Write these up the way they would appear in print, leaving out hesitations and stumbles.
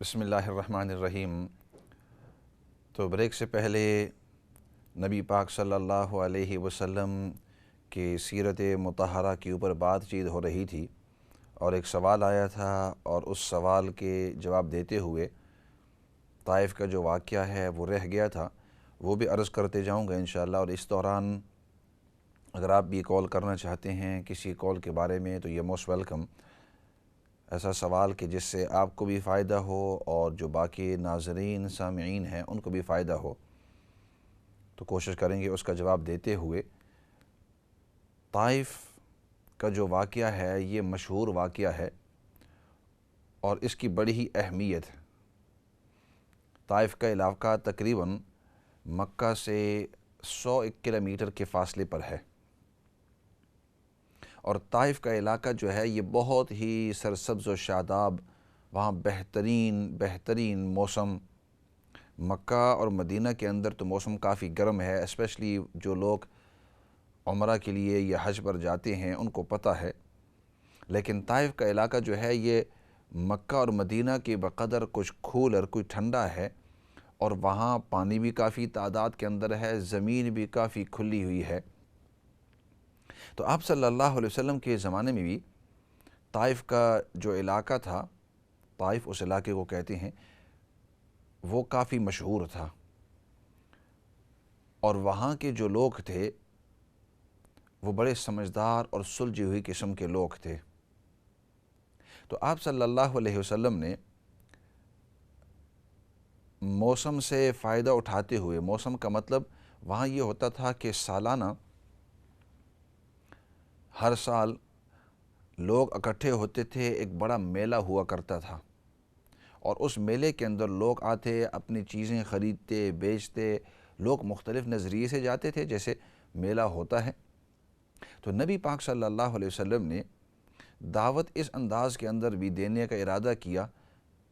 بسم اللہ الرحمن الرحیم۔ تو بریک سے پہلے نبی پاک صلی اللہ علیہ وسلم کی سیرت مطہرہ کے اوپر بات چیت ہو رہی تھی اور ایک سوال آیا تھا، اور اس سوال کے جواب دیتے ہوئے طائف کا جو واقعہ ہے وہ رہ گیا تھا، وہ بھی عرض کرتے جاؤں گا انشاءاللہ۔ اور اس دوران اگر آپ بھی کال کرنا چاہتے ہیں کسی کال کے بارے میں تو یہ موسٹ ویلکم، ایسا سوال کہ جس سے آپ کو بھی فائدہ ہو اور جو باقی ناظرین سامعین ہیں ان کو بھی فائدہ ہو، تو کوشش کریں گے اس کا جواب دیتے ہوئے۔ طائف کا جو واقعہ ہے یہ مشہور واقعہ ہے اور اس کی بڑی ہی اہمیت ہے۔ طائف کا علاقہ تقریباً مکہ سے 100 کلومیٹر کے فاصلے پر ہے، اور طائف کا علاقہ جو ہے یہ بہت ہی سرسبز و شاداب، وہاں بہترین موسم۔ مکہ اور مدینہ کے اندر تو موسم کافی گرم ہے، اسپیشلی جو لوگ عمرہ کے لیے یا حج پر جاتے ہیں ان کو پتہ ہے، لیکن طائف کا علاقہ جو ہے یہ مکہ اور مدینہ کے بقدر کچھ کولر، کوئی ٹھنڈا ہے، اور وہاں پانی بھی کافی تعداد کے اندر ہے، زمین بھی کافی کھلی ہوئی ہے۔ تو آپ صلی اللہ علیہ وسلم کے زمانے میں بھی طائف کا جو علاقہ تھا، طائف اس علاقے کو کہتے ہیں، وہ کافی مشہور تھا، اور وہاں کے جو لوگ تھے وہ بڑے سمجھدار اور سلجھی ہوئی قسم کے لوگ تھے۔ تو آپ صلی اللہ علیہ وسلم نے موسم سے فائدہ اٹھاتے ہوئے، موسم کا مطلب وہاں یہ ہوتا تھا کہ سالانہ ہر سال لوگ اکٹھے ہوتے تھے، ایک بڑا میلہ ہوا کرتا تھا، اور اس میلے کے اندر لوگ آتے، اپنی چیزیں خریدتے بیچتے، لوگ مختلف نظریے سے جاتے تھے جیسے میلہ ہوتا ہے۔ تو نبی پاک صلی اللہ علیہ وسلم نے دعوت اس انداز کے اندر بھی دینے کا ارادہ کیا۔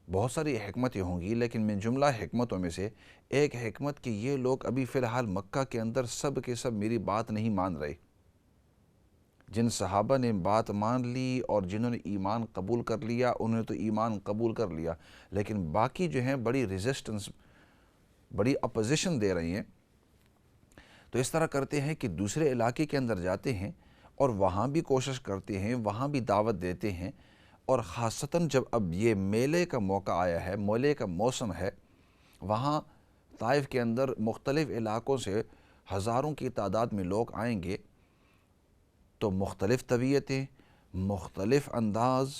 بہت ساری حکمتیں ہوں گی، لیکن من جملہ حکمتوں میں سے ایک حکمت کہ یہ لوگ ابھی فی الحال مکہ کے اندر سب کے سب میری بات نہیں مان رہے۔ جن صحابہ نے بات مان لی اور جنہوں نے ایمان قبول کر لیا انہوں نے تو ایمان قبول کر لیا، لیکن باقی جو ہیں بڑی ریزسٹنس، بڑی اپوزیشن دے رہی ہیں۔ تو اس طرح کرتے ہیں کہ دوسرے علاقے کے اندر جاتے ہیں اور وہاں بھی کوشش کرتے ہیں، وہاں بھی دعوت دیتے ہیں، اور خاصتاً جب اب یہ میلے کا موقع آیا ہے، میلے کا موسم ہے، وہاں طائف کے اندر مختلف علاقوں سے ہزاروں کی تعداد میں لوگ آئیں گے، تو مختلف طبیعتیں، مختلف انداز،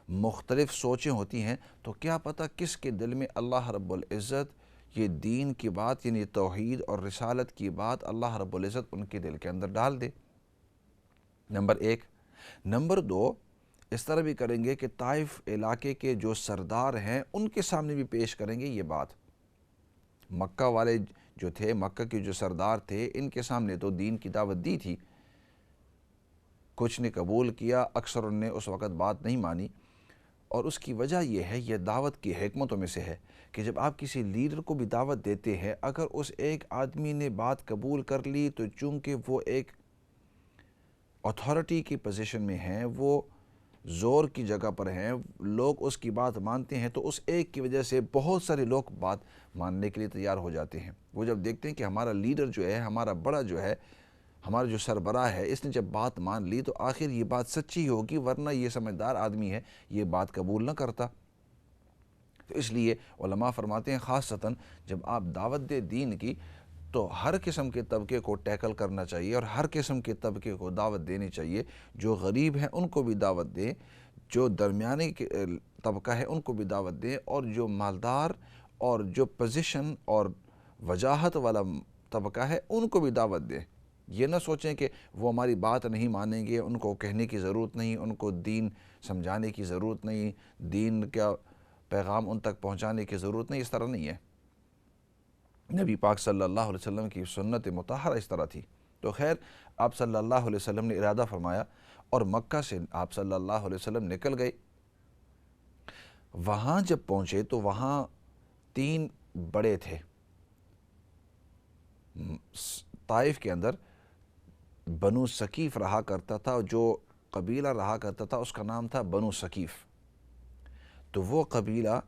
مختلف سوچیں ہوتی ہیں۔ تو کیا پتہ کس کے دل میں اللہ رب العزت یہ دین کی بات، یعنی توحید اور رسالت کی بات اللہ رب العزت ان کے دل کے اندر ڈال دے۔ نمبر 1۔ نمبر 2، اس طرح بھی کریں گے کہ طائف علاقے کے جو سردار ہیں ان کے سامنے بھی پیش کریں گے یہ بات۔ مکہ والے جو تھے، مکہ کے جو سردار تھے، ان کے سامنے تو دین کی دعوت دی تھی، کچھ نے قبول کیا، اکثر نے اس وقت بات نہیں مانی، اور اس کی وجہ یہ ہے، یہ دعوت کی حکمتوں میں سے ہے کہ جب آپ کسی لیڈر کو بھی دعوت دیتے ہیں، اگر اس ایک آدمی نے بات قبول کر لی تو چونکہ وہ ایک اتھارٹی کی پوزیشن میں ہیں، وہ زور کی جگہ پر ہیں، لوگ اس کی بات مانتے ہیں، تو اس ایک کی وجہ سے بہت سارے لوگ بات ماننے کے لیے تیار ہو جاتے ہیں۔ وہ جب دیکھتے ہیں کہ ہمارا لیڈر جو ہے، ہمارا بڑا جو ہے، ہمارا جو سربراہ ہے، اس نے جب بات مان لی تو آخر یہ بات سچی ہوگی، ورنہ یہ سمجھدار آدمی ہے یہ بات قبول نہ کرتا۔ تو اس لیے علماء فرماتے ہیں خاصتاً جب آپ دعوت دیں دین کی تو ہر قسم کے طبقے کو ٹیکل کرنا چاہیے، اور ہر قسم کے طبقے کو دعوت دینی چاہیے۔ جو غریب ہیں ان کو بھی دعوت دیں، جو درمیانی طبقہ ہے ان کو بھی دعوت دیں، اور جو مالدار اور جو پوزیشن اور وجاہت والا طبقہ ہے ان کو بھی دعوت دیں۔ یہ نہ سوچیں کہ وہ ہماری بات نہیں مانیں گے، ان کو کہنے کی ضرورت نہیں، ان کو دین سمجھانے کی ضرورت نہیں، دین کا پیغام ان تک پہنچانے کی ضرورت نہیں، اس طرح نہیں ہے۔ نبی پاک صلی اللہ علیہ وسلم کی سنت مطہرہ اس طرح تھی۔ تو خیر، آپ صلی اللہ علیہ وسلم نے ارادہ فرمایا اور مکہ سے آپ صلی اللہ علیہ وسلم نکل گئے۔ وہاں جب پہنچے تو وہاں 3 بڑے تھے طائف کے اندر۔ بنو ثقیف رہا کرتا تھا، جو قبیلہ رہا کرتا تھا اس کا نام تھا بنو ثقیف۔ تو وہ قبیلہ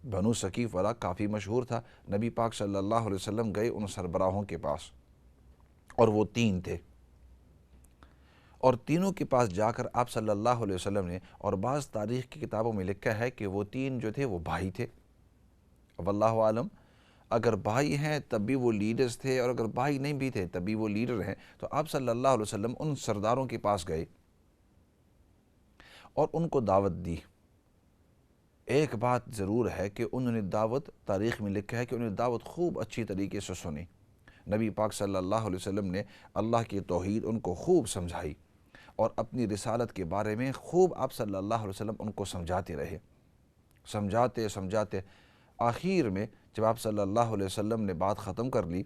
بنو ثقیف والا کافی مشہور تھا۔ نبی پاک صلی اللہ علیہ وسلم گئے ان سربراہوں کے پاس، اور وہ 3 تھے، اور تینوں کے پاس جا کر آپ صلی اللہ علیہ وسلم نے، اور بعض تاریخ کی کتابوں میں لکھا ہے کہ وہ 3 جو تھے وہ بھائی تھے۔ واللہ عالم، اگر بھائی ہیں تب بھی وہ لیڈرز تھے، اور اگر بھائی نہیں بھی تھے تب بھی وہ لیڈر ہیں۔ تو آپ صلی اللہ علیہ وسلم ان سرداروں کے پاس گئے اور ان کو دعوت دی۔ ایک بات ضرور ہے کہ انہوں نے دعوت، تاریخ میں لکھا ہے کہ انہوں نے دعوت خوب اچھی طریقے سے سنی۔ نبی پاک صلی اللہ علیہ وسلم نے اللہ کی توحید ان کو خوب سمجھائی، اور اپنی رسالت کے بارے میں خوب آپ صلی اللہ علیہ وسلم ان کو سمجھاتے رہے، سمجھاتے آخر میں جب آپ صلی اللہ علیہ وسلم نے بات ختم کر لی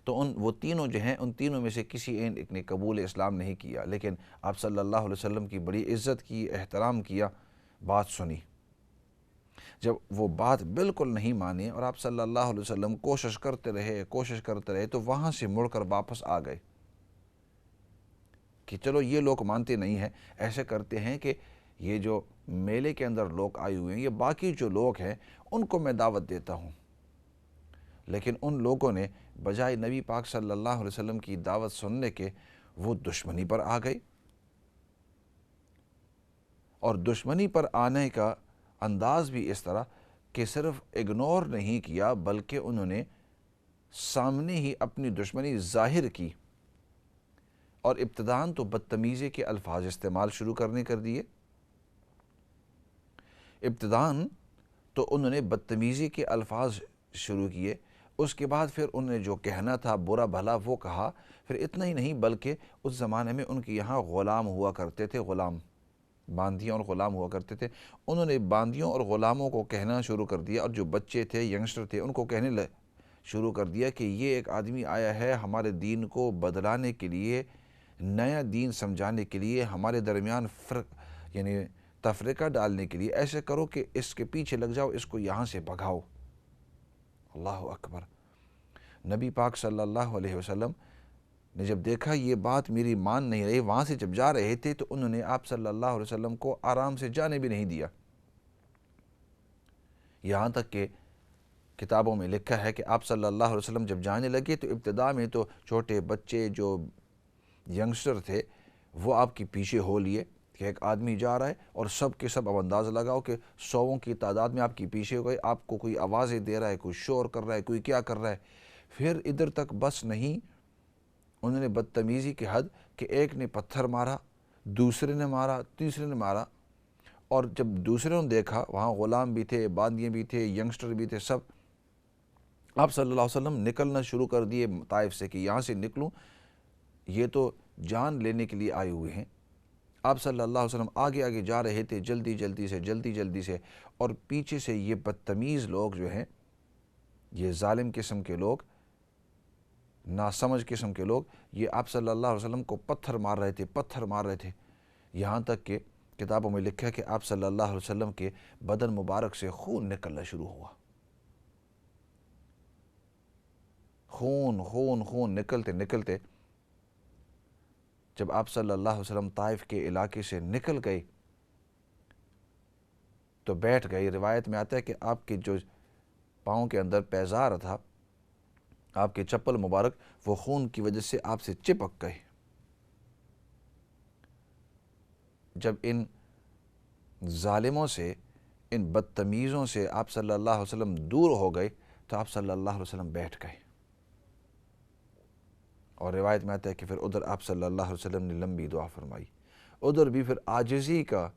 تو وہ تینوں جو ہیں، ان تینوں میں سے کسی ایک نے قبول اسلام نہیں کیا، لیکن آپ صلی اللہ علیہ وسلم کی بڑی عزت کی، احترام کیا، بات سنی۔ جب وہ بات بالکل نہیں مانی اور آپ صلی اللہ علیہ وسلم کوشش کرتے رہے تو وہاں سے مڑ کر واپس آ گئے کہ چلو یہ لوگ مانتے نہیں ہیں، ایسے کرتے ہیں کہ یہ جو میلے کے اندر لوگ آئے ہوئے ہیں، یہ باقی جو لوگ ہیں ان کو میں دعوت دیتا ہوں۔ لیکن ان لوگوں نے بجائے نبی پاک صلی اللہ علیہ وسلم کی دعوت سننے کے، وہ دشمنی پر آ گئے، اور دشمنی پر آنے کا انداز بھی اس طرح کہ صرف اگنور نہیں کیا، بلکہ انہوں نے سامنے ہی اپنی دشمنی ظاہر کی، اور ابتداً تو بدتمیزی کے الفاظ استعمال شروع کر دیے۔ ابتداً تو انہوں نے بدتمیزی کے الفاظ شروع کیے، اس کے بعد پھر انہوں نے جو کہنا تھا برا بھلا وہ کہا۔ پھر اتنا ہی نہیں بلکہ اس زمانے میں ان کے یہاں غلام ہوا کرتے تھے، غلام، باندیاں اور غلام ہوا کرتے تھے۔ انہوں نے باندیوں اور غلاموں کو کہنا شروع کر دیا، اور جو بچے تھے، ینگسٹر تھے، ان کو کہنے شروع کر دیا کہ یہ ایک آدمی آیا ہے ہمارے دین کو بدلانے کے لیے، نیا دین سمجھانے کے لیے، ہمارے درمیان فرق یعنی تفرقہ ڈالنے کے لیے۔ ایسے کرو کہ اس کے پیچھے لگ جاؤ، اس کو یہاں سے بھگاؤ۔ اللہ اکبر۔ نبی پاک صلی اللہ علیہ وسلم نے جب دیکھا یہ بات میری مان نہیں رہی، وہاں سے جب جا رہے تھے تو انہوں نے آپ صلی اللہ علیہ وسلم کو آرام سے جانے بھی نہیں دیا، یہاں تک کہ کتابوں میں لکھا ہے کہ آپ صلی اللہ علیہ وسلم جب جانے لگے تو ابتدا میں تو چھوٹے بچے جو ینگسٹر تھے وہ آپ کے پیچھے ہو لیے کہ ایک آدمی جا رہا ہے، اور سب کے سب اب اندازہ لگاؤ کہ 100 کی تعداد میں آپ کے پیچھے ہو گئے، آپ کو کوئی آوازیں دے رہا ہے، کوئی شور کر رہا ہے، کوئی کیا کر رہا ہے۔ پھر ادھر تک بس نہیں، انہوں نے بدتمیزی کی حد کہ ایک نے پتھر مارا، دوسرے نے مارا، تیسرے نے مارا، اور جب دوسرے نے دیکھا وہاں غلام بھی تھے، باندیاں بھی تھے، ینگسٹر بھی تھے، سب آپ صلی اللہ علیہ وسلم نکلنا شروع کر دیے طائف سے کہ یہاں سے نکلوں، یہ تو جان لینے کے لیے آئے ہوئے ہیں۔ آپ صلی اللہ علیہ وسلم آگے آگے جا رہے تھے، جلدی سے، اور پیچھے سے یہ بدتمیز لوگ جو ہیں، یہ ظالم قسم کے لوگ، ناسمجھ قسم کے لوگ، یہ آپ صلی اللہ علیہ وسلم کو پتھر مار رہے تھے، یہاں تک کہ کتابوں میں لکھا ہے کہ آپ صلی اللہ علیہ وسلم کے بدن مبارک سے خون نکلنا شروع ہوا، خون نکلتے جب آپ صلی اللہ علیہ وسلم طائف کے علاقے سے نکل گئے تو بیٹھ گئے۔ روایت میں آتا ہے کہ آپ کے جو پاؤں کے اندر پیزار تھا، آپ کے چپل مبارک، وہ خون کی وجہ سے آپ سے چپک گئے۔ جب ان ظالموں سے، ان بدتمیزوں سے آپ صلی اللہ علیہ وسلم دور ہو گئے تو آپ صلی اللہ علیہ وسلم بیٹھ گئے، اور روایت میں آتا ہے کہ پھر ادھر آپ صلی اللہ علیہ وسلم نے لمبی دعا فرمائی، ادھر بھی پھر عاجزی کا،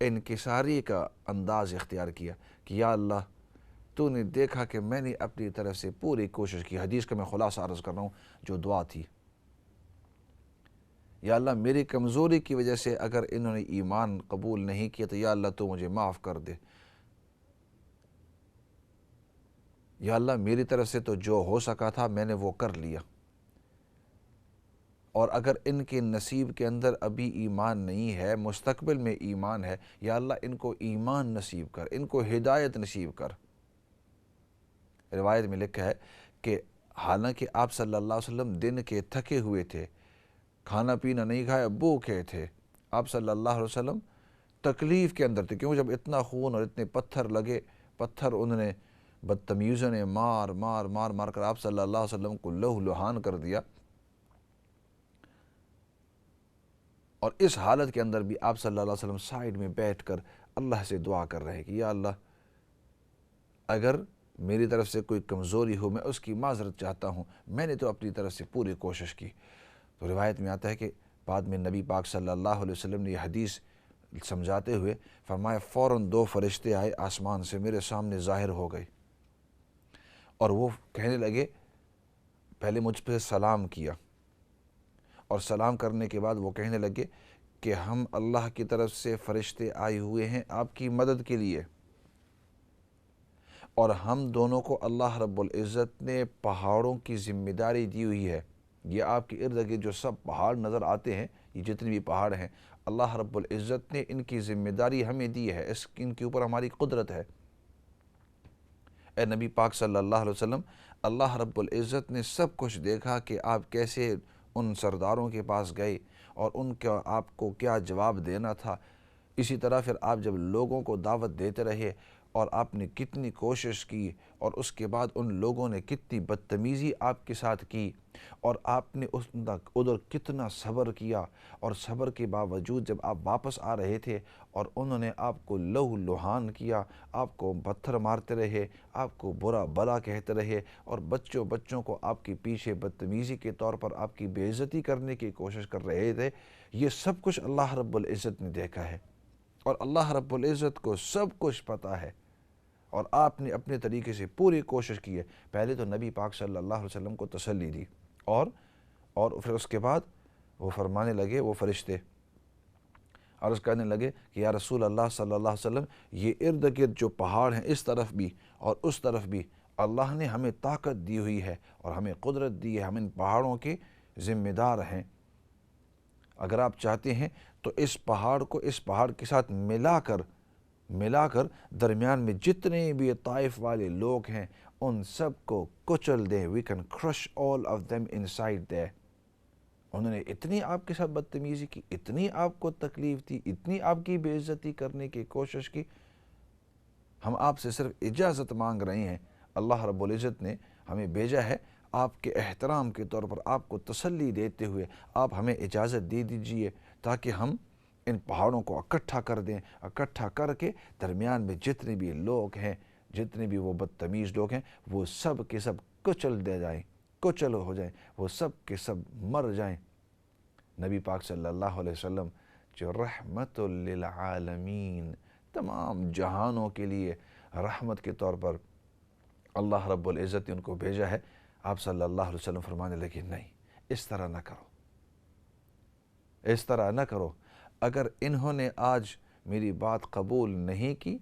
انکساری کا انداز اختیار کیا کہ یا اللہ تو نے دیکھا کہ میں نے اپنی طرف سے پوری کوشش کی۔ حدیث کا میں خلاصہ عرض کر رہا ہوں جو دعا تھی، یا اللہ میری کمزوری کی وجہ سے اگر انہوں نے ایمان قبول نہیں کیا تو یا اللہ تو مجھے معاف کر دے، یا اللہ میری طرف سے تو جو ہو سکا تھا میں نے وہ کر لیا، اور اگر ان کے نصیب کے اندر ابھی ایمان نہیں ہے، مستقبل میں ایمان ہے، یا اللہ ان کو ایمان نصیب کر، ان کو ہدایت نصیب کر۔ روایت میں لکھا ہے کہ حالانکہ آپ صلی اللہ علیہ وسلم دن کے تھکے ہوئے تھے، کھانا پینا نہیں کھایا، بھوکے تھے، آپ صلی اللہ علیہ وسلم تکلیف کے اندر تھے، کیوں جب اتنا خون اور اتنے پتھر لگے، پتھر انہوں نے بدتمیزوں نے مار مار مار مار کر آپ صلی اللہ علیہ وسلم کو لہو لہان کر دیا، اور اس حالت کے اندر بھی آپ صلی اللہ علیہ وسلم سائیڈ میں بیٹھ کر اللہ سے دعا کر رہے ہیں کہ یا اللہ، اگر میری طرف سے کوئی کمزوری ہو میں اس کی معذرت چاہتا ہوں، میں نے تو اپنی طرف سے پوری کوشش کی۔ تو روایت میں آتا ہے کہ بعد میں نبی پاک صلی اللہ علیہ وسلم نے یہ حدیث سمجھاتے ہوئے فرمایا فوراً 2 فرشتے آئے آسمان سے، میرے سامنے ظاہر ہو گئے، اور وہ کہنے لگے، پہلے مجھ پہ سلام کیا، اور سلام کرنے کے بعد وہ کہنے لگے کہ ہم اللہ کی طرف سے فرشتے آئے ہوئے ہیں آپ کی مدد کے لیے، اور ہم دونوں کو اللہ رب العزت نے پہاڑوں کی ذمہ داری دی ہوئی ہے۔ یہ آپ کے ارد گرد جو سب پہاڑ نظر آتے ہیں، یہ جتنے بھی پہاڑ ہیں، اللہ رب العزت نے ان کی ذمہ داری ہمیں دی ہے، ان کے اوپر ہماری قدرت ہے۔ اے نبی پاک صلی اللہ علیہ وسلم، اللہ رب العزت نے سب کچھ دیکھا کہ آپ کیسے ان سرداروں کے پاس گئے اور ان کا آپ کو کیا جواب دینا تھا۔ اسی طرح پھر آپ جب لوگوں کو دعوت دیتے رہے اور آپ نے کتنی کوشش کی، اور اس کے بعد ان لوگوں نے کتنی بدتمیزی آپ کے ساتھ کی، اور آپ نے ادھر کتنا صبر کیا، اور صبر کے باوجود جب آپ واپس آ رہے تھے اور انہوں نے آپ کو لہو لہان کیا، آپ کو پتھر مارتے رہے، آپ کو برا بلا کہتے رہے، اور بچوں کو آپ کے پیچھے بدتمیزی کے طور پر آپ کی بے عزتی کرنے کی کوشش کر رہے تھے، یہ سب کچھ اللہ رب العزت نے دیکھا ہے، اور اللہ رب العزت کو سب کچھ پتہ ہے، اور آپ نے اپنے طریقے سے پوری کوشش کی ہے۔ پہلے تو نبی پاک صلی اللہ علیہ وسلم کو تسلی دی، اور پھر اس کے بعد وہ فرمانے لگے، وہ فرشتے عرض کرنے لگے کہ یا رسول اللہ صلی اللہ علیہ وسلم، یہ ارد گرد جو پہاڑ ہیں اس طرف بھی اور اس طرف بھی اللہ نے ہمیں طاقت دی ہوئی ہے اور ہمیں قدرت دی ہے، ہم ان پہاڑوں کے ذمہ دار ہیں، اگر آپ چاہتے ہیں تو اس پہاڑ کو اس پہاڑ کے ساتھ ملا کر درمیان میں جتنے بھی طائف والے لوگ ہیں ان سب کو کچل دیں، we can crush all of them inside there۔ انہوں نے اتنی آپ کے ساتھ بدتمیزی کی، اتنی آپ کو تکلیف دی، اتنی آپ کی بے عزتی کرنے کی کوشش کی، ہم آپ سے صرف اجازت مانگ رہے ہیں، اللہ رب العزت نے ہمیں بھیجا ہے آپ کے احترام کے طور پر، آپ کو تسلی دیتے ہوئے، آپ ہمیں اجازت دے دیجئے تاکہ ہم ان پہاڑوں کو اکٹھا کر دیں، اکٹھا کر کے درمیان میں جتنے بھی لوگ ہیں، جتنے بھی وہ بدتمیز لوگ ہیں، وہ سب کے سب کچل دے جائیں، کچل ہو جائیں، وہ سب کے سب مر جائیں۔ نبی پاک صلی اللہ علیہ وسلم جو رحمت للعالمین، تمام جہانوں کے لیے رحمت کے طور پر اللہ رب العزت نے ان کو بھیجا ہے، آپ صلی اللہ علیہ وسلم فرمانے لگے نہیں، اس طرح نہ کرو، اس طرح نہ کرو۔ اگر انہوں نے آج میری بات قبول نہیں کی،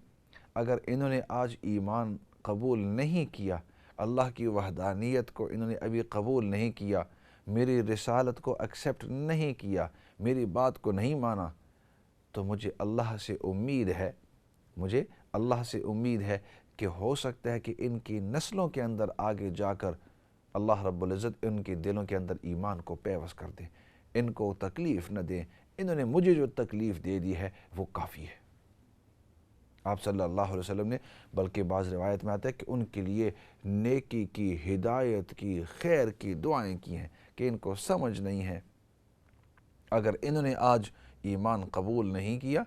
اگر انہوں نے آج ایمان قبول نہیں کیا، اللہ کی وحدانیت کو انہوں نے ابھی قبول نہیں کیا، میری رسالت کو ایکسیپٹ نہیں کیا، میری بات کو نہیں مانا، تو مجھے اللہ سے امید ہے کہ ہو سکتا ہے کہ ان کی نسلوں کے اندر آگے جا کر اللہ رب العزت ان کے دلوں کے اندر ایمان کو پیوست کر دیں، ان کو تکلیف نہ دیں، انہوں نے مجھے جو تکلیف دے دی ہے وہ کافی ہے۔ آپ صلی اللہ علیہ وسلم نے بلکہ بعض روایت میں آتا ہے کہ ان کے لیے نیکی کی، ہدایت کی، خیر کی دعائیں کی ہیں کہ ان کو سمجھ نہیں ہے، اگر انہوں نے آج ایمان قبول نہیں کیا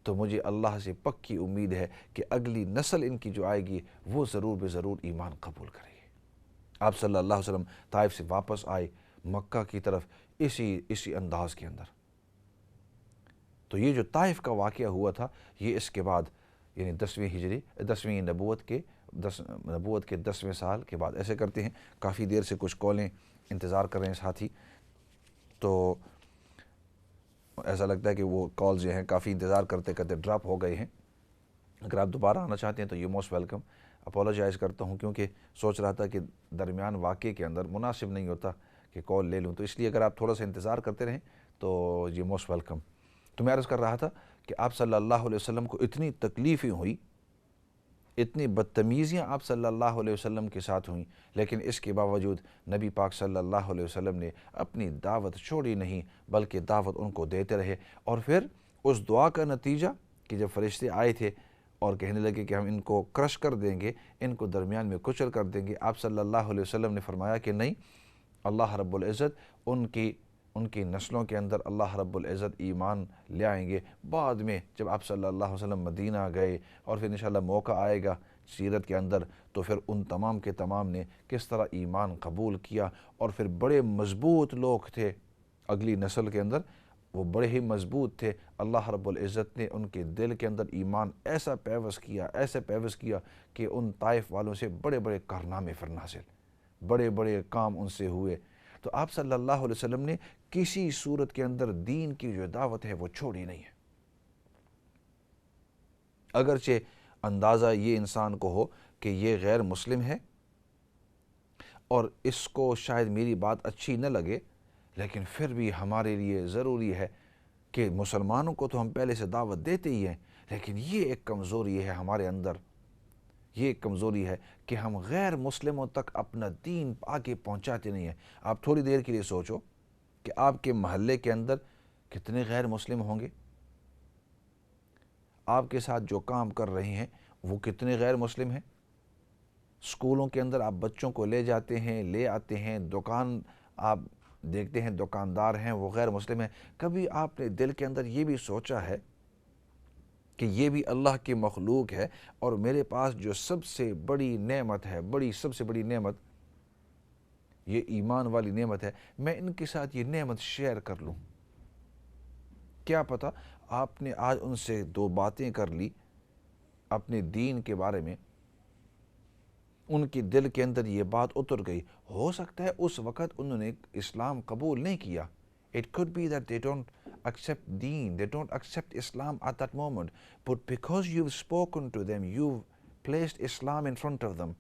تو مجھے اللہ سے پکی امید ہے کہ اگلی نسل ان کی جو آئے گی وہ ضرور بے ضرور ایمان قبول کرے گی۔ آپ صلی اللہ علیہ وسلم طائف سے واپس آئے مکہ کی طرف اسی انداز کے اندر۔ تو یہ جو طائف کا واقعہ ہوا تھا، یہ اس کے بعد یعنی 10ویں نبوت کے 10ویں سال کے بعد، ایسے کرتے ہیں کافی دیر سے کچھ کالیں انتظار کر رہے ہیں ساتھی، تو ایسا لگتا ہے کہ وہ کالز جو ہیں کافی انتظار کرتے کرتے ڈراپ ہو گئے ہیں۔ اگر آپ دوبارہ آنا چاہتے ہیں تو یہ موسٹ ویلکم۔ اپولوجائز کرتا ہوں کیونکہ سوچ رہا تھا کہ درمیان واقعے کے اندر مناسب نہیں ہوتا کہ کال لے لوں، تو اس لیے اگر آپ تھوڑا سا انتظار کرتے رہیں تو یہ موسٹ ویلکم۔ تو میں عرض کر رہا تھا کہ آپ صلی اللہ علیہ وسلم کو اتنی تکلیفیں ہوئی، اتنی بدتمیزیاں آپ صلی اللہ علیہ وسلم کے ساتھ ہوئیں، لیکن اس کے باوجود نبی پاک صلی اللہ علیہ وسلم نے اپنی دعوت چھوڑی نہیں، بلکہ دعوت ان کو دیتے رہے، اور پھر اس دعا کا نتیجہ کہ جب فرشتے آئے تھے اور کہنے لگے کہ ہم ان کو کرش کر دیں گے، ان کو درمیان میں کچل کر دیں گے، آپ صلی اللہ علیہ وسلم نے فرمایا کہ نہیں، اللہ رب العزت ان کی نسلوں کے اندر اللہ رب العزت ایمان لے آئیں گے۔ بعد میں جب آپ صلی اللہ علیہ وسلم مدینہ گئے اور پھر انشاءاللہ موقع آئے گا سیرت کے اندر، تو پھر ان تمام کے تمام نے کس طرح ایمان قبول کیا، اور پھر بڑے مضبوط لوگ تھے اگلی نسل کے اندر، وہ بڑے ہی مضبوط تھے۔ اللہ رب العزت نے ان کے دل کے اندر ایمان ایسا پیوست کیا کہ ان طائف والوں سے بڑے بڑے کارنامے پھر نازل، بڑے بڑے کام ان سے ہوئے۔ تو آپ صلی اللہ علیہ وسلم نے کسی صورت کے اندر دین کی جو دعوت ہے وہ چھوڑی نہیں ہے، اگرچہ اندازہ یہ انسان کو ہو کہ یہ غیر مسلم ہے اور اس کو شاید میری بات اچھی نہ لگے، لیکن پھر بھی ہمارے لیے ضروری ہے کہ مسلمانوں کو تو ہم پہلے سے دعوت دیتے ہی ہیں، لیکن یہ ایک کمزوری ہے ہمارے اندر، یہ ایک کمزوری ہے کہ ہم غیر مسلموں تک اپنا دین آگے پہنچاتے نہیں ہیں۔ آپ تھوڑی دیر کے لیے سوچو کہ آپ کے محلے کے اندر کتنے غیر مسلم ہوں گے، آپ کے ساتھ جو کام کر رہے ہیں وہ کتنے غیر مسلم ہیں۔ اسکولوں کے اندر آپ بچوں کو لے جاتے ہیں، لے آتے ہیں، دکان آپ دیکھتے ہیں دکاندار ہیں وہ غیر مسلم ہیں۔ کبھی آپ نے دل کے اندر یہ بھی سوچا ہے کہ یہ بھی اللہ کی مخلوق ہے، اور میرے پاس جو سب سے بڑی نعمت ہے، سب سے بڑی نعمت یہ ایمان والی نعمت ہے، میں ان کے ساتھ یہ نعمت شیئر کر لوں؟ کیا پتہ آپ نے آج ان سے دو باتیں کر لی اپنے دین کے بارے میں، ان کی دل کے اندر یہ بات اتر گئی، ہو سکتا ہے اس وقت انہوں نے اسلام قبول نہیں کیا۔ It could be that they don't accept deen, they don't accept Islam at that moment, but because you've spoken to them, you've placed Islam in front of them.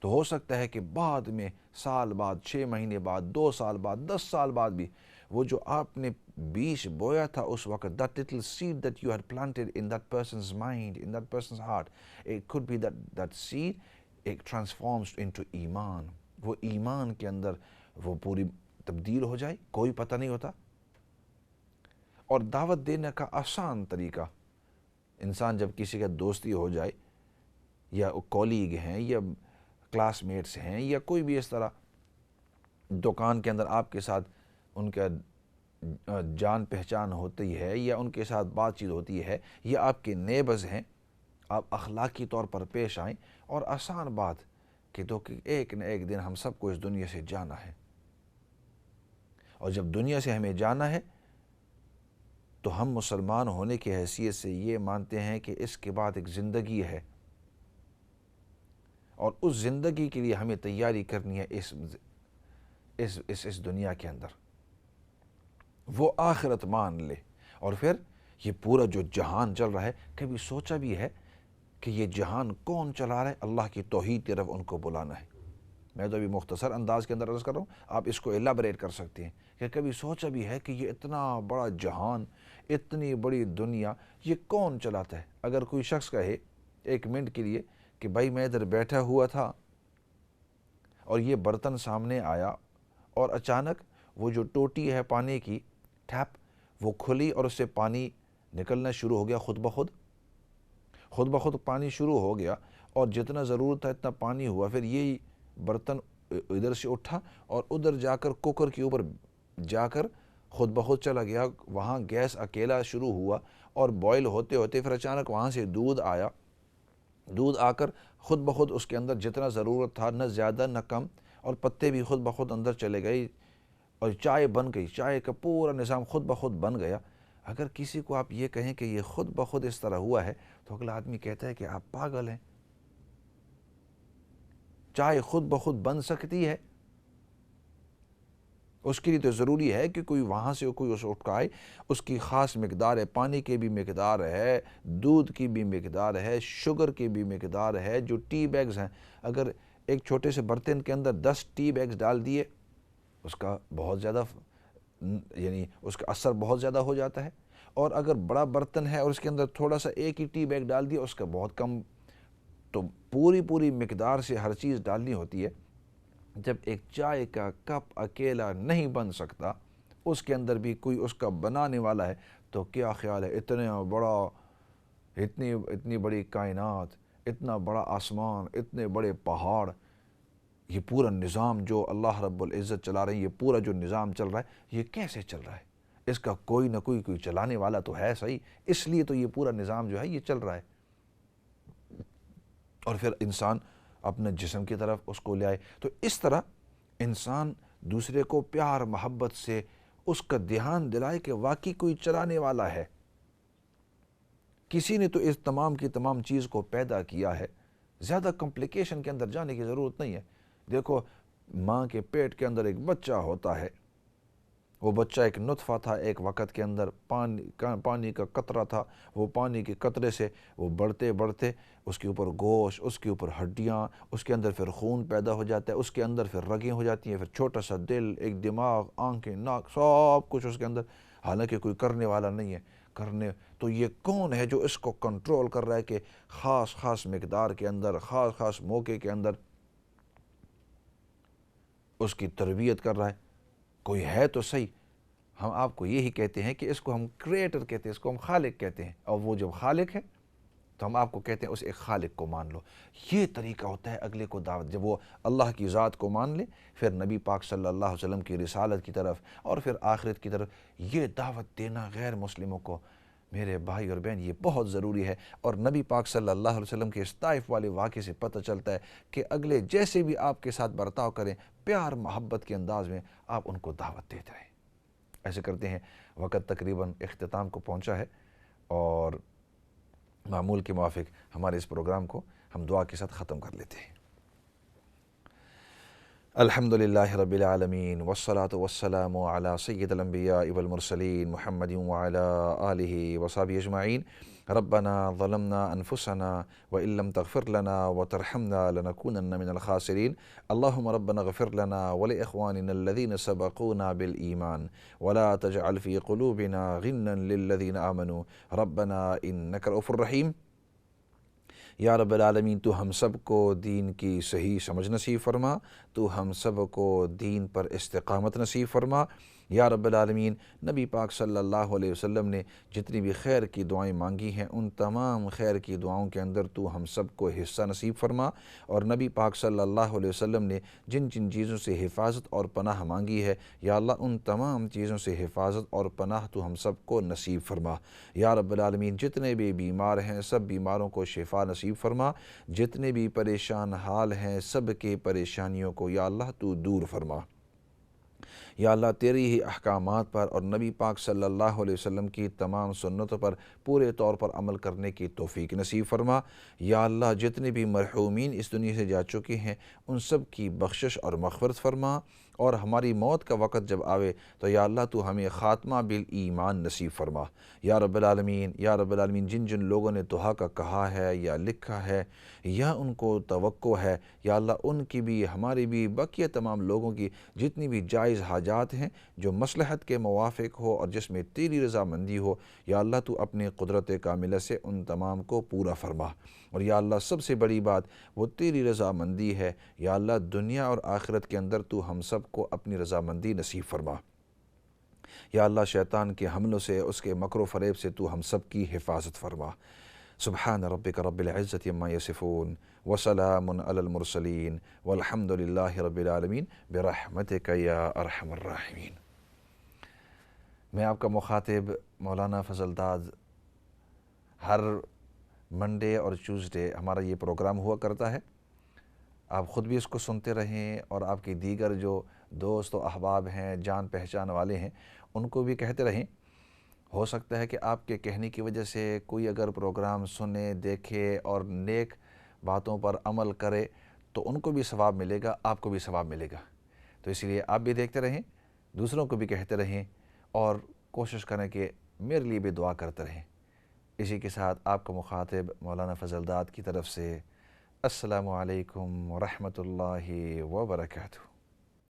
تو ہو سکتا ہے کہ بعد میں سال بعد، 6 مہینے بعد، 2 سال بعد، 10 سال بعد بھی وہ جو آپ نے بیج بویا تھا اس وقت، that little seed that you had planted in that person's mind, in that person's heart, it could be that seed, it transforms into ایمان، وہ ایمان کے اندر وہ پوری تبدیل ہو جائے، کوئی پتہ نہیں ہوتا۔ اور دعوت دینے کا آسان طریقہ، انسان جب کسی کا دوستی ہو جائے، یا کولیگ ہیں یا کلاس میٹس ہیں یا کوئی بھی اس طرح دکان کے اندر آپ کے ساتھ ان کا جان پہچان ہوتی ہے یا ان کے ساتھ بات چیت ہوتی ہے یا آپ کے نیبرز ہیں، آپ اخلاقی طور پر پیش آئیں، اور آسان بات کہ ایک نہ ایک دن ہم سب کو اس دنیا سے جانا ہے، اور جب دنیا سے ہمیں جانا ہے تو ہم مسلمان ہونے کی حیثیت سے یہ مانتے ہیں کہ اس کے بعد ایک زندگی ہے، اور اس زندگی کے لیے ہمیں تیاری کرنی ہے اس دنیا کے اندر، وہ آخرت مان لے۔ اور پھر یہ پورا جو جہان چل رہا ہے، کبھی سوچا بھی ہے کہ یہ جہان کون چلا رہا ہے؟ اللہ کی توحید کی طرف ان کو بلانا ہے۔ میں تو ابھی مختصر انداز کے اندر عرض کر رہا ہوں، آپ اس کو ایلیبریٹ کر سکتے ہیں کہ کبھی سوچا بھی ہے کہ یہ اتنا بڑا جہان، اتنی بڑی دنیا، یہ کون چلاتا ہے؟ اگر کوئی شخص کہے ایک منٹ کے لیے کہ بھائی میں ادھر بیٹھا ہوا تھا اور یہ برتن سامنے آیا اور اچانک وہ جو ٹوٹی ہے پانی کی ٹیپ وہ کھلی اور اس سے پانی نکلنا شروع ہو گیا، خود بخود پانی شروع ہو گیا، اور جتنا ضرورت تھا اتنا پانی ہوا، پھر یہی برتن ادھر سے اٹھا اور ادھر جا کر کوکر کے اوپر جا کر خود بخود چلا گیا، وہاں گیس اکیلا شروع ہوا اور بوائل ہوتے ہوتے پھر اچانک وہاں سے دودھ آ کر خود بخود اس کے اندر جتنا ضرورت تھا، نہ زیادہ نہ کم، اور پتے بھی خود بخود اندر چلے گئے، اور چائے بن گئی، چائے کا پورا نظام خود بخود بن گیا۔ اگر کسی کو آپ یہ کہیں کہ یہ خود بخود اس طرح ہوا ہے تو اگلا آدمی کہتا ہے کہ آپ پاگل ہیں، چائے خود بخود بن سکتی ہے؟ اس کے لیے تو ضروری ہے کہ کوئی وہاں سے کوئی اس اٹھائے، اس کی خاص مقدار ہے، پانی کی بھی مقدار ہے، دودھ کی بھی مقدار ہے، شوگر کی بھی مقدار ہے۔ جو ٹی بیگز ہیں، اگر ایک چھوٹے سے برتن کے اندر 10 ٹی بیگز ڈال دیے، اس کا بہت زیادہ یعنی اس کا اثر بہت زیادہ ہو جاتا ہے، اور اگر بڑا برتن ہے اور اس کے اندر تھوڑا سا ایک ہی ٹی بیگ ڈال دیا، اس کا بہت کم۔ تو پوری مقدار سے ہر چیز ڈالنی ہوتی ہے۔ جب ایک چائے کا کپ اکیلا نہیں بن سکتا اس کے اندر بھی کوئی اس کا بنانے والا ہے، تو کیا خیال ہے اتنی بڑی کائنات، اتنا بڑا آسمان، اتنے بڑے پہاڑ، یہ پورا نظام جو اللہ رب العزت چلا رہے ہیں، یہ پورا جو نظام چل رہا ہے، یہ کیسے چل رہا ہے؟ اس کا کوئی نہ کوئی چلانے والا تو ہے صحیح، اس لیے تو یہ پورا نظام جو ہے یہ چل رہا ہے۔ اور پھر انسان اپنے جسم کی طرف اس کو لے آئے، تو اس طرح انسان دوسرے کو پیار محبت سے اس کا دھیان دلائے کہ واقعی کوئی چلانے والا ہے، کسی نے تو اس تمام کی تمام چیز کو پیدا کیا ہے۔ زیادہ کمپلیکیشن کے اندر جانے کی ضرورت نہیں ہے۔ دیکھو، ماں کے پیٹ کے اندر ایک بچہ ہوتا ہے، وہ بچہ ایک نطفہ تھا، ایک وقت کے اندر پانی کا قطرہ تھا، وہ پانی کے قطرے سے وہ بڑھتے بڑھتے اس کے اوپر گوشت، اس کے اوپر ہڈیاں، اس کے اندر پھر خون پیدا ہو جاتا ہے، اس کے اندر پھر رگیں ہو جاتی ہیں، پھر چھوٹا سا دل، ایک دماغ، آنکھیں، ناک، سب کچھ اس کے اندر، حالانکہ کوئی کرنے والا نہیں ہے۔ تو یہ کون ہے جو اس کو کنٹرول کر رہا ہے کہ خاص مقدار کے اندر، خاص موقع کے اندر اس کی تربیت کر رہا ہے؟ کوئی ہے تو صحیح۔ ہم آپ کو یہی کہتے ہیں کہ اس کو ہم کریٹر کہتے ہیں، اس کو ہم خالق کہتے ہیں، اور وہ جب خالق ہے تو ہم آپ کو کہتے ہیں اس ایک خالق کو مان لو۔ یہ طریقہ ہوتا ہے اگلے کو دعوت، جب وہ اللہ کی ذات کو مان لے، پھر نبی پاک صلی اللہ علیہ وسلم کی رسالت کی طرف اور پھر آخرت کی طرف یہ دعوت دینا غیر مسلموں کو، میرے بھائی اور بہن، یہ بہت ضروری ہے۔ اور نبی پاک صلی اللہ علیہ وسلم کے اس طائف والے واقعے سے پتہ چلتا ہے کہ اگلے جیسے بھی آپ کے ساتھ برتاؤ کریں، پیار محبت کے انداز میں آپ ان کو دعوت دیتے رہیں۔ ایسے کرتے ہیں، وقت تقریباً اختتام کو پہنچا ہے، اور معمول کے موافق ہمارے اس پروگرام کو ہم دعا کے ساتھ ختم کر لیتے ہیں۔ الحمدللہ رب العالمین، والصلاة والسلام علی سید الانبیاء والمرسلین، محمد وعلی آلہ وصحبہ اجمعین۔ ربنا ظلمنا انفسنا وان لم تغفر لنا وترحمنا لنكونن من الخاسرین۔ اللهم ربنا اغفر لنا ولاخواننا الذين سبقونا بالایمان ولا تجعل في قلوبنا غلا للذين آمنوا ربنا انك رؤوف رحیم۔ یا رب العالمین، تو ہم سب کو دین کی صحیح سمجھ نصیب فرما، تو ہم سب کو دین پر استقامت نصیب فرما۔ یا رب العالمین، نبی پاک صلی اللہ علیہ وسلم نے جتنی بھی خیر کی دعائیں مانگی ہیں، ان تمام خیر کی دعاؤں کے اندر تو ہم سب کو حصہ نصیب فرما، اور نبی پاک صلی اللہ علیہ وسلم نے جن چیزوں سے حفاظت اور پناہ مانگی ہے، یا اللہ ان تمام چیزوں سے حفاظت اور پناہ تو ہم سب کو نصیب فرما۔ یا رب العالمین، جتنے بھی بیمار ہیں سب بیماروں کو شفا نصیب فرما، جتنے بھی پریشان حال ہیں سب کے پریشانیوں کو یا اللہ تو دور فرما۔ یا اللہ، تیری ہی احکامات پر اور نبی پاک صلی اللہ علیہ وسلم کی تمام سنتوں پر پورے طور پر عمل کرنے کی توفیق نصیب فرما۔ یا اللہ، جتنے بھی مرحومین اس دنیا سے جا چکے ہیں ان سب کی بخشش اور مغفرت فرما، اور ہماری موت کا وقت جب آوے تو یا اللہ تو ہمیں خاتمہ بالایمان نصیب فرما۔ یا رب العالمین، جن لوگوں نے دعا کا کہا ہے یا لکھا ہے یا ان کو توقع ہے، یا اللہ ان کی بھی، ہماری بھی، بقیہ تمام لوگوں کی جتنی بھی جائز حاجات ہیں جو مصلحت کے موافق ہو اور جس میں تیری رضامندی ہو، یا اللہ تو اپنی قدرت کاملہ سے ان تمام کو پورا فرما۔ اور یا اللہ، سب سے بڑی بات وہ تیری رضامندی ہے۔ یا اللہ، دنیا اور آخرت کے اندر تو ہم سب کو اپنی رضامندی نصیب فرما۔ یا اللہ، شیطان کے حملوں سے، اس کے مکر و فریب سے تو ہم سب کی حفاظت فرما۔ سبحان ربک رب العزت عما یصفون وسلام علی المرسلین والحمد للہ رب العالمین برحمتک یا ارحم الراحمین۔ میں آپ کا مخاطب مولانا فضل داد، ہر منڈے اور ٹیوزڈے ہمارا یہ پروگرام ہوا کرتا ہے۔ آپ خود بھی اس کو سنتے رہیں، اور آپ کی دیگر جو دوست و احباب ہیں، جان پہچان والے ہیں، ان کو بھی کہتے رہیں۔ ہو سکتا ہے کہ آپ کے کہنے کی وجہ سے کوئی اگر پروگرام سنے، دیکھے اور نیک باتوں پر عمل کرے تو ان کو بھی ثواب ملے گا، آپ کو بھی ثواب ملے گا۔ تو اس لیے آپ بھی دیکھتے رہیں، دوسروں کو بھی کہتے رہیں، اور کوشش کریں کہ میرے لیے بھی دعا کرتے رہیں۔ اسی کے ساتھ آپ کا مخاطب مولانا فضل داد کی طرف سے السلام علیکم ورحمۃ اللہ وبرکاتہ۔